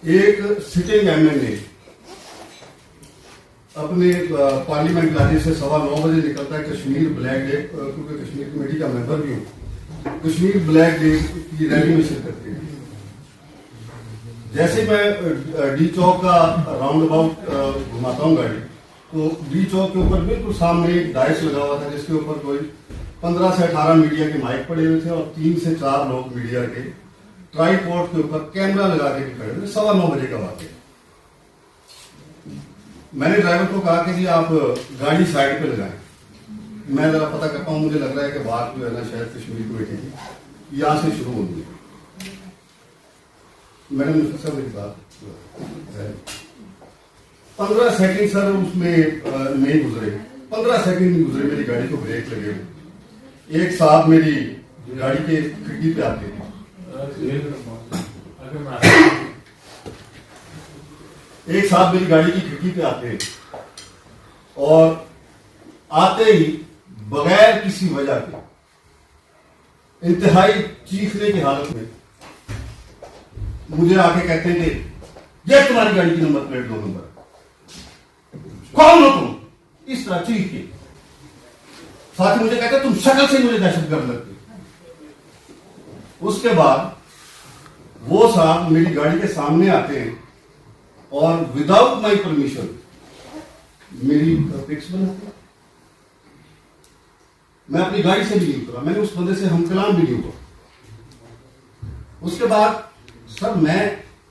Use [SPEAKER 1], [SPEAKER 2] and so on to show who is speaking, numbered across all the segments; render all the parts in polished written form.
[SPEAKER 1] ایک sitting MLA اپنے parliament لانے سے 9:15 بجے نکلتا ہے کشمیر بلیک ڈے، کیونکہ کشمیر کمیٹی کا ممبر بھی ہوں، کشمیر بلیک ڈے کی ریلی میں شرکت کی۔ جیسے میں ڈی چوک کا راؤنڈ اباؤٹ گھماتا ہوں گاڑی، تو ڈی چوک کے اوپر بالکل سامنے ایک ڈائس لگا ہوا تھا جس کے اوپر کوئی 15 سے 18 میڈیا کے مائک پڑے ہوئے تھے اور 3 سے 4 لوگ میڈیا کے ٹرائی پورٹ کے اوپر کیمرہ لگا کے کھڑے ہوئے۔ 9:15 بجے کا واقعہ۔ میں نے ڈرائیور کو کہا کہ جی آپ گاڑی سائڈ پہ لگائیں، میں ذرا پتہ کرتا ہوں، مجھے لگ رہا ہے کہ بات جو ہے نا شاید کشمیر کمیٹی کی یہاں سے شروع ہوگی۔ میں نے صاحب میری بات 15 سیکنڈ سر اس میں نہیں گزرے، 15 سیکنڈ نہیں گزرے میری گاڑی کو بریک لگے ہوئے۔ ایک صاحب میری گاڑی کے کھڑکی پہ آتے ہیں، ایک صاحب میری گاڑی کی کھڑکی پہ آتے ہیں اور آتے ہی بغیر کسی وجہ کے انتہائی چیخنے کی حالت میں مجھے آ کے کہتے ہیں کہ یہ تمہاری گاڑی کی نمبر پلیٹ 2 نمبر، کون ہو تم؟ اس طرح چیخ کے ساتھ ہی مجھے کہتے ہیں تم شکل سے مجھے دہشت گرد لگتی۔ اس کے بعد وہ صاحب میری گاڑی کے سامنے آتے ہیں اور وداؤٹ مائی پرمیشن میری پکس بناتے ہیں۔ میں اپنی گاڑی سے بھی نہیں اترا، میں نے اس بندے سے ہم کلام بھی نہیں ہوا۔ اس کے بعد سر میں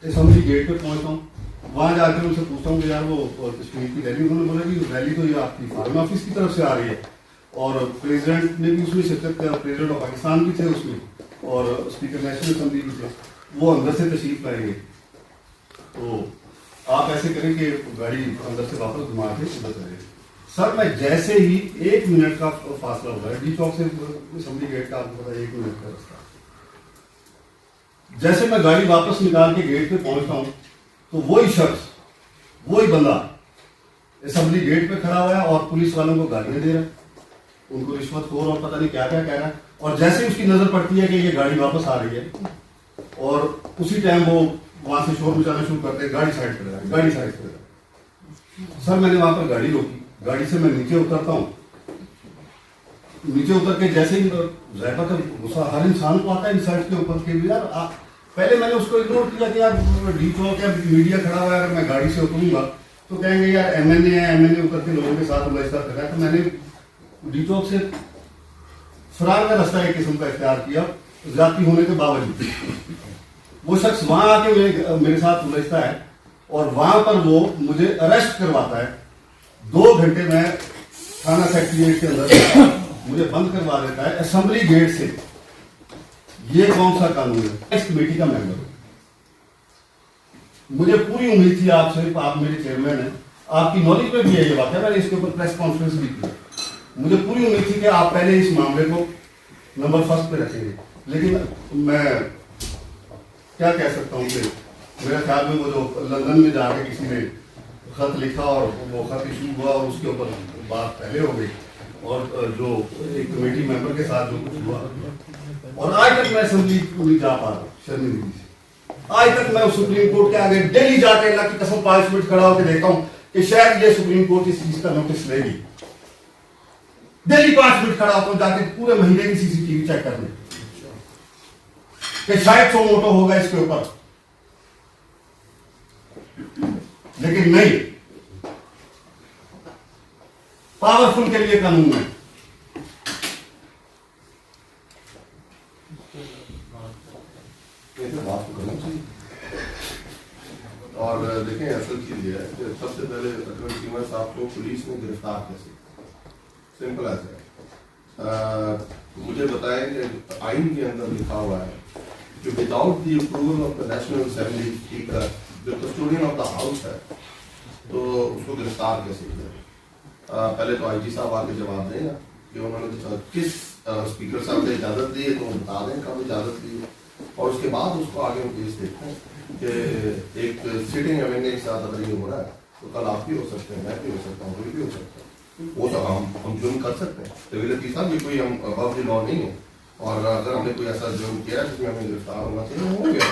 [SPEAKER 1] اسمبلی گیٹ پہ پہنچتا ہوں، وہاں جا کے ان سے پوچھتا ہوں کہ یار وہ کشمیر کی ریلی، انہوں نے بولا کہ ریلی تو یہ آپ کی فارم آفس کی طرف سے آ رہی ہے اور پریزیڈنٹ نے بھی اس میں شرکت کیا، پریزیڈنٹ آف پاکستان بھی تھے اس میں اور اسپیکر نیشنل اسمبلی بھی تھے، وہ اندر سے تشریف لائیں گے، تو آپ ایسے کریں کہ گاڑی اندر سے واپس گھما کے ادھر چلے۔ سر میں جیسے ہی 1 منٹ کا فاصلہ ہوا ہے ڈی چوک سے اسمبلی گیٹ کا، آپ کو پتا 1 منٹ کا رستہ، جیسے میں گاڑی واپس نکال کے گیٹ پہ پہنچتا ہوں تو وہی شخص، وہی بندہ اسمبلی گیٹ پہ کھڑا ہوا ہے اور پولیس والوں کو گالیاں دے رہا ہے، ان کو رشوت خور اور پتہ نہیں کیا کیا کہہ رہا ہے، اور جیسے اس کی نظر پڑتی ہے کہ یہ گاڑی واپس آ رہی ہے اور اسی ٹائم وہ وہاں سے شور مچانا شروع کرتے ہیں، گاڑی سائڈ کر رہا ہے، گاڑی سائڈ کر رہا ہے۔ سر میں نے وہاں پر گاڑی روکی، گاڑی سے میں نیچے اترتا ہوں، نیچے اتر کے جیسے ہی ذائقہ کا غصہ ہر انسان کو آتا ہے انسلٹ کے اوپر کہ یار پہلے میں نے اس کو اگنور کیا کہ یار ڈی چوک یا میڈیا کھڑا ہوا ہے، اگر میں گاڑی سے اتروں گا تو کہیں گے یار MLA ہے، MLA اتر کے لوگوں کے ساتھ ملاحظہ کر رہا ہے، تو میں نے ڈی چوک سے فرار کا رستہ ایک قسم کا اختیار کیا زیادتی ہونے کے باوجود۔ وہ شخص وہاں آ کے میرے ساتھ ملاحظہ ہے اور وہاں پر وہ مجھے اریسٹ کرواتا ہے، 2 گھنٹے میں تھانہ سیکریٹریٹ کے اندر مجھے بند کروا دیتا ہے اسمبلی گیٹ سے۔ یہ کون سا قانون ہے؟ اس کمیٹی کا ممبر ہوں، مجھے پوری امید تھی آپ سے، آپ میرے چیئرمین ہیں، آپ کی نالج پہ بھی ہے یہ بات ہے، میں نے اس کے اوپر پریس کانفرنس بھی کی، مجھے پوری امید تھی کہ آپ پہلے اس معاملے کو نمبر 1 پہ رکھیں گے، لیکن میں کیا کہہ سکتا ہوں کہ میرے خیال میں وہ جو لندن میں جا کے کسی نے خط لکھا اور وہ خط ایشو ہوا اور اس کے اوپر بات پہلے ہو گئی، اور جو ایک کمیٹی ممبر کے ساتھ جو کچھ ہوا، اور آج تک میں اسمبلی کو نہیں جا پا رہا شرمندگی سے، آج تک میں سپریم کورٹ کے آگے ڈیلی جا کے اللہ کی قسم 5 منٹ کھڑا ہو کے دیکھتا ہوں کہ شاید یہ سپریم کورٹ اس چیز کا نوٹس لے گی، ڈیلی 5 منٹ کھڑا ہوتا ہوں جا کے پورے مہینے کی CCTV چیک کرنے کہ شاید 100 موٹو ہوگا اس کے اوپر، لیکن نہیں، پاورفل کے لیے قانون ہے۔
[SPEAKER 2] اور دیکھیں اصل چیز یہ ہے کہ سب سے پہلے اکرم چیمہ صاحب کو پولیس نے گرفتار کیسے، سمپل ایسا ہے۔ مجھے بتائیں کہ آئین کے اندر لکھا ہوا ہے کہ without the approval of the national assembly speaker جو کسٹوڈین آف دا ہاؤس ہے تو اس کو گرفتار کیسے کیا؟ پہلے تو IG صاحب آ کے جواب دیں گا کہ انہوں نے کس اسپیکر صاحب نے اجازت دی ہے تو وہ بتا دیں کب اجازت دی ہے، اور اس کے بعد اس کو آگے ہم کیس دیکھتے ہیں کہ ایک سٹنگ MLA کے ساتھ اگر یہ ہو رہا ہے تو کل آپ بھی ہو سکتے ہیں، میں بھی ہو سکتا ہوں، کوئی بھی ہو سکتا ہے، وہ سب ہم جرم کر سکتے ہیں۔ طویل عتیق صاحب یہ کوئی ہم ابو دی لا نہیں ہے، اور اگر ہم نے کوئی ایسا جرم کیا جس میں ہمیں گرفتار ہونا چاہیے ہو گیا،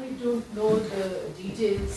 [SPEAKER 3] I don't know the details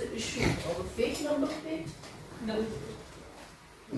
[SPEAKER 3] the issue of a fake number plate? No.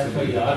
[SPEAKER 4] FIR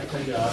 [SPEAKER 4] FIR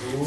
[SPEAKER 4] 2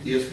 [SPEAKER 2] DSP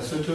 [SPEAKER 2] SHO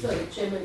[SPEAKER 3] Sorry, Chairman.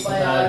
[SPEAKER 3] FIR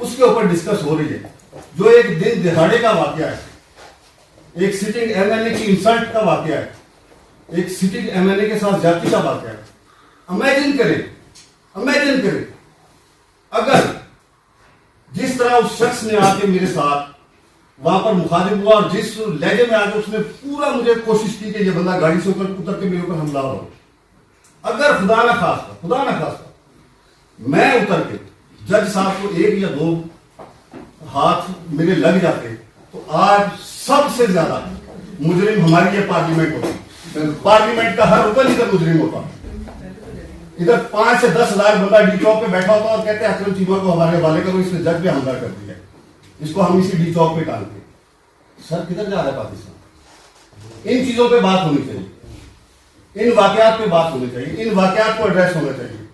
[SPEAKER 1] اس کے اوپر ڈسکس ہو رہی ہے، جو ایک دن دہاڑے کا واقعہ ہے، ایک سٹنگ ایم ایل اے کی انسلٹ کا واقعہ ہے، ایک سٹنگ ایم ایل اے کے ساتھ جاتی کا واقعہ ہے. امیجن کریں اگر جس طرح اس شخص نے آ کے میرے ساتھ وہاں پر مخالف ہوا اور جس لہجے میں آ کے اس نے پورا مجھے کوشش کی کہ یہ بندہ گاڑی سے اتر کے میرے اوپر حملہ ہو، اگر خدا نہ خواستہ میں اتر کے جج صاحب کو ایک یا دو ہاتھ میرے لگ جاتے تو آج سب سے زیادہ مجرم ہماری یہ پارلیمنٹ ہوتی. پارلیمنٹ کا ہر رکن ادھر مجرم ہوتا. ادھر 5 سے 10 ہزار بندہ ڈی چوک پہ بیٹھا ہوتا اور کہتے ہیں حسن چیمہ کو ہمارے حوالے کرو، اس نے جج پہ حملہ کر دیا، اس کو ہم اسی ڈی چوک پہ ڈالتے. سر کدھر جا رہا ہے پاکستان؟ ان چیزوں پہ بات ہونی چاہیے، ان واقعات پہ بات ہونی چاہیے، ان واقعات کو ایڈریس ہونا چاہیے.